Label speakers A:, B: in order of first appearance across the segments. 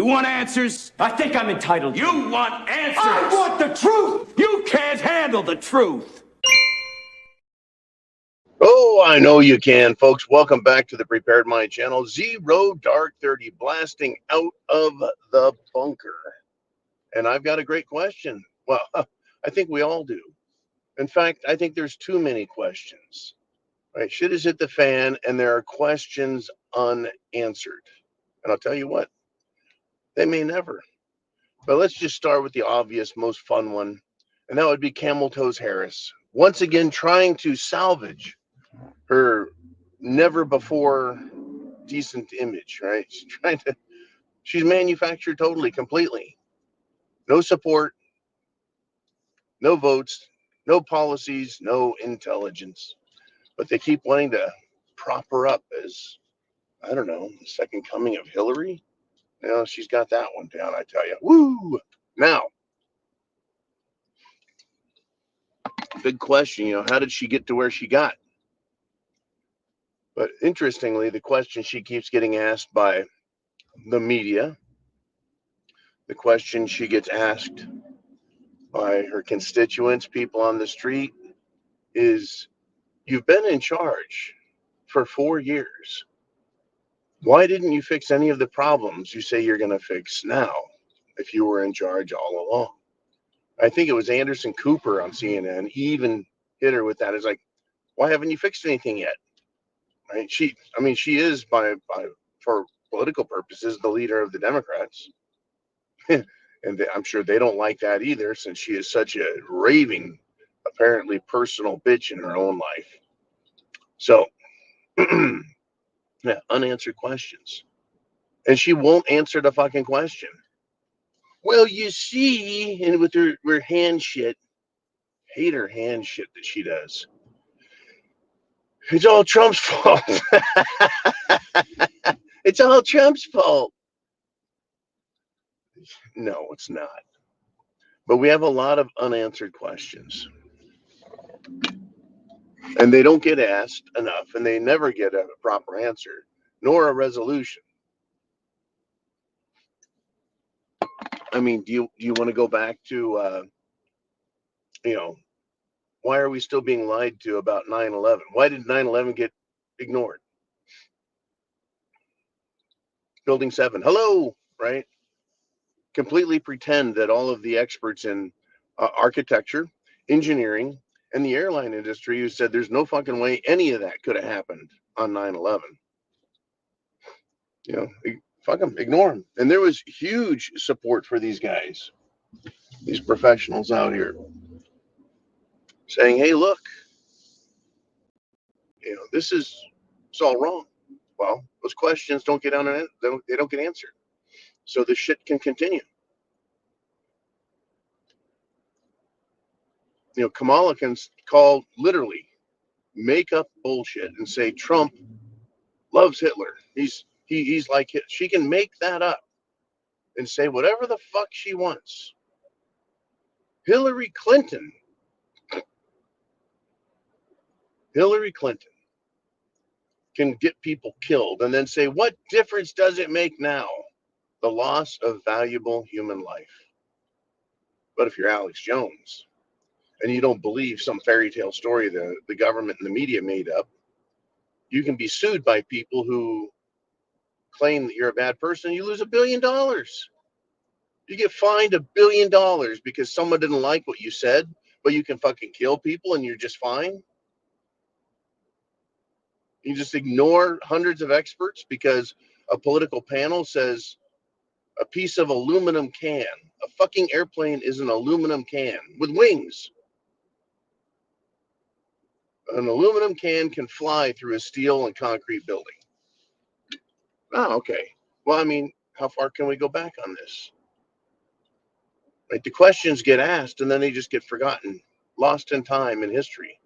A: want answers?
B: I think I'm entitled to.
A: You want answers?
B: I want the truth!
A: You can't handle the truth.
C: Oh, I know you can, folks. Welcome back to the Prepared Mind channel. Zero Dark 30 blasting out of the bunker. And I've got a great question. Well, I think we all do. In fact, I think there's too many questions. Right? Shit has hit the fan, and there are questions unanswered. And I'll tell you what, they may never. But let's just start with the obvious, most fun one, and that would be Camel Toes Harris. Once again, trying to salvage her never before decent image, right? She's manufactured totally, completely. No support, no votes, no policies, no intelligence. But they keep wanting to prop her up as, I don't know, the second coming of Hillary. You know, she's got that one down, I tell you. Woo! Now, big question, how did she get to where she got? But interestingly, the question she keeps getting asked by the media, the question she gets asked by her constituents, people on the street, is, you've been in charge for 4 years. Why didn't you fix any of the problems you say you're going to fix now if you were in charge all along? I think it was Anderson Cooper on CNN. He even hit her with that. It's like, why haven't you fixed anything yet? Right? She is for political purposes the leader of the Democrats. And I'm sure they don't like that either, since she is such a raving, apparently personal bitch in her own life. So, yeah, unanswered questions. And she won't answer the fucking question. Well, you see, and with her hand shit, hate her hand shit that she does. It's all Trump's fault. It's all Trump's fault. No, it's not. But we have a lot of unanswered questions. And they don't get asked enough, and they never get a proper answer, nor a resolution. I mean, do you want to go back to, why are we still being lied to about 9/11? Why did 9/11 get ignored? Building 7, hello, right? Completely pretend that all of the experts in architecture, engineering, and the airline industry who said there's no fucking way any of that could have happened on 9/11. Fuck them, ignore them. And there was huge support for these guys, these professionals out here, saying, hey, look, it's all wrong. Well, those questions don't get on, they don't get answered. So the shit can continue. Kamala can call, literally make up bullshit and say Trump loves Hitler. He's like it. She can make that up and say whatever the fuck she wants. Hillary Clinton can get people killed and then say, what difference does it make now? The loss of valuable human life. But if you're Alex Jones and you don't believe some fairy tale story the government and the media made up, you can be sued by people who claim that you're a bad person. You lose $1 billion. You get fined $1 billion because someone didn't like what you said, but you can fucking kill people and you're just fine. You just ignore hundreds of experts because a political panel says a piece of aluminum can. A fucking airplane is an aluminum can with wings. An aluminum can fly through a steel and concrete building. Oh, okay. Well, how far can we go back on this? Right? The questions get asked and then they just get forgotten, lost in time in history.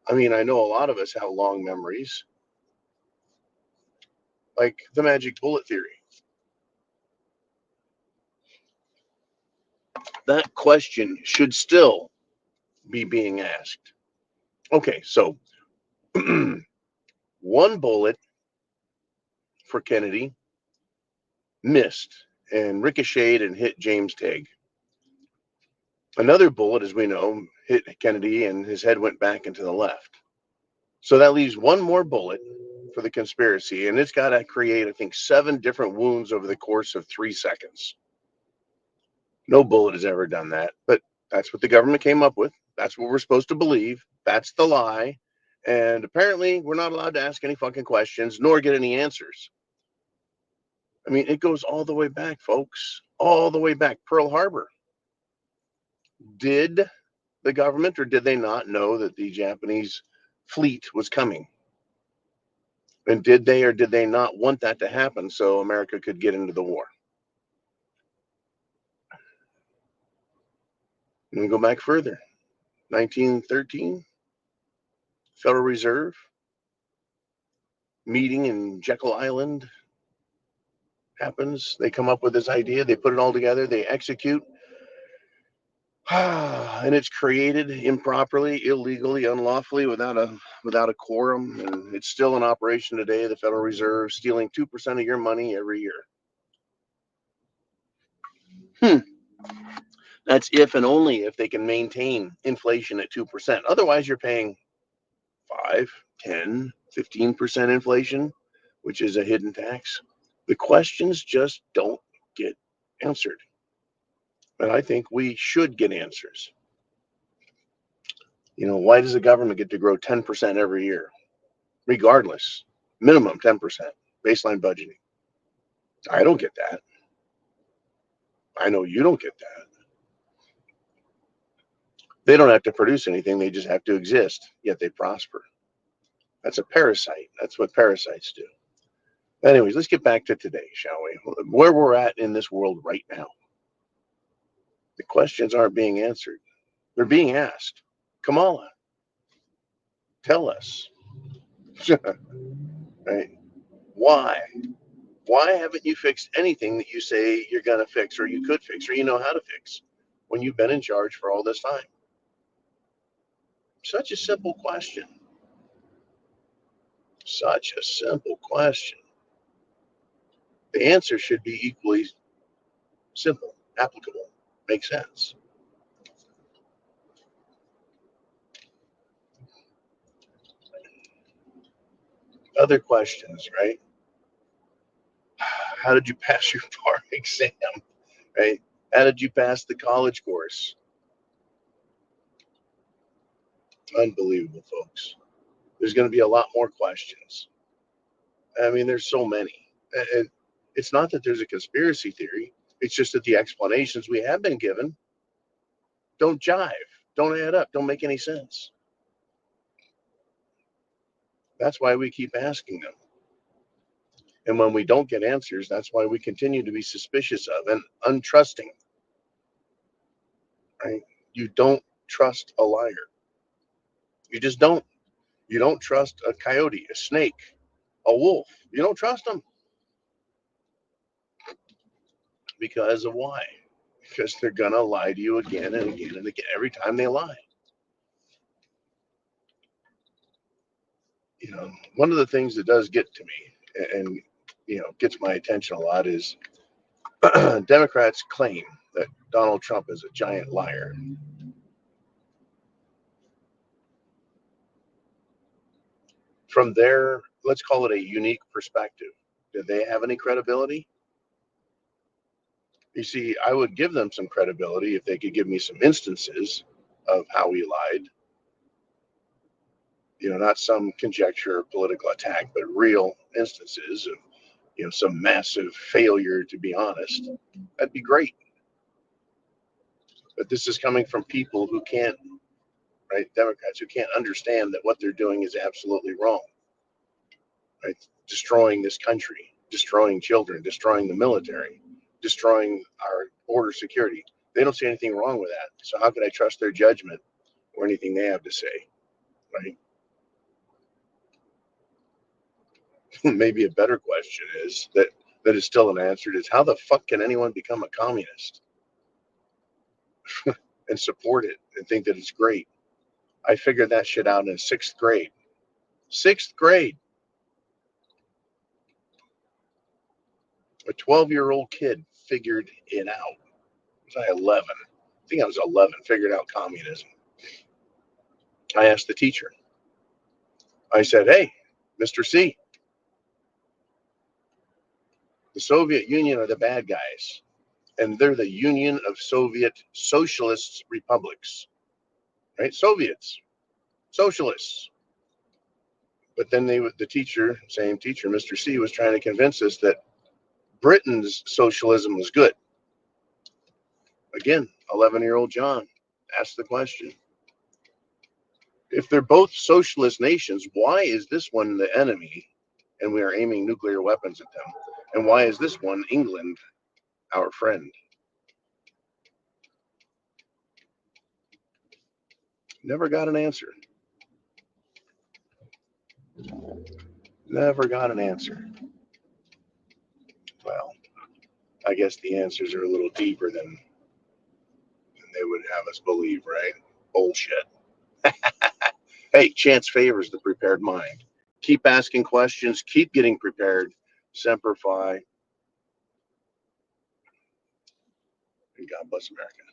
C: I know a lot of us have long memories, like the magic bullet theory. That question should still be being asked. Okay, so one bullet for Kennedy missed, and ricocheted and hit James Tague. Another bullet, as we know, hit Kennedy and his head went back into the left. So that leaves one more bullet for the conspiracy, and it's got to create, I think, 7 different wounds over the course of 3 seconds. No bullet has ever done that, but that's what the government came up with. That's what we're supposed to believe. That's the lie. And apparently, we're not allowed to ask any fucking questions nor get any answers. I mean, it goes all the way back, folks. All the way back. Pearl Harbor. Did the government or did they not know that the Japanese fleet was coming? And did they or did they not want that to happen so America could get into the war? And we go back further. 1913, Federal Reserve meeting in Jekyll Island happens. They come up with this idea. They put it all together. They execute. And it's created improperly, illegally, unlawfully, without a quorum, and it's still in operation today. The Federal Reserve stealing 2% of your money every year. That's if and only if they can maintain inflation at 2%. Otherwise, you're paying 5, 10, 15% inflation, which is a hidden tax. The questions just don't get answered, and I think we should get answers. You know, why does the government get to grow 10% every year? Regardless, minimum 10%, baseline budgeting. I don't get that. I know you don't get that. They don't have to produce anything, they just have to exist, yet they prosper. That's a parasite. That's what parasites do. Anyways, let's get back to today, shall we? Where we're at in this world right now. The questions aren't being answered. They're being asked. Kamala, tell us. Right? Why? Why haven't you fixed anything that you say you're going to fix or you could fix or you know how to fix when you've been in charge for all this time? Such a simple question. Such a simple question. The answer should be equally simple, applicable, make sense. Other questions, right? How did you pass your bar exam? Right? How did you pass the college course? Unbelievable, folks. There's going to be a lot more questions. I mean, there's so many. And it's not that there's a conspiracy theory. It's just that the explanations we have been given don't jive, don't add up, don't make any sense. That's why we keep asking them. And when we don't get answers, that's why we continue to be suspicious of and untrusting. Right? You don't trust a liar. You just don't. You don't trust a coyote, a snake, a wolf. You don't trust them. Because of why? Because they're going to lie to you again and again and again every time they lie. You know, one of the things that does get to me and, you know, gets my attention a lot is Democrats claim that Donald Trump is a giant liar. From their, let's call it a unique perspective, do they have any credibility? You see, I would give them some credibility if they could give me some instances of how he lied. You know, not some conjecture or political attack, but real instances of, you know, some massive failure, to be honest. That'd be great. But this is coming from people who can't, right? Democrats who can't understand that what they're doing is absolutely wrong, right? Destroying this country, destroying children, destroying the military, destroying our border security. They don't see anything wrong with that. So how could I trust their judgment or anything they have to say, right? Maybe a better question is that is still unanswered is how the fuck can anyone become a communist and support it and think that it's great? I figured that shit out in 6th grade. 6th grade. A 12-year-old kid figured it out. Was I 11? I think I was 11, figured out communism. I asked the teacher. I said, hey, Mr. C, the Soviet Union are the bad guys, and they're the Union of Soviet Socialist Republics, right? Soviets, socialists. But then the teacher, same teacher, Mr. C, was trying to convince us that Britain's socialism was good. Again, 11-year-old John asked the question. If they're both socialist nations, why is this one the enemy and we are aiming nuclear weapons at them? And why is this one, England, our friend? Never got an answer. Never got an answer. Well, I guess the answers are a little deeper than they would have us believe, right? Bullshit. Hey, chance favors the prepared mind. Keep asking questions. Keep getting prepared. Semper Fi. And God bless America.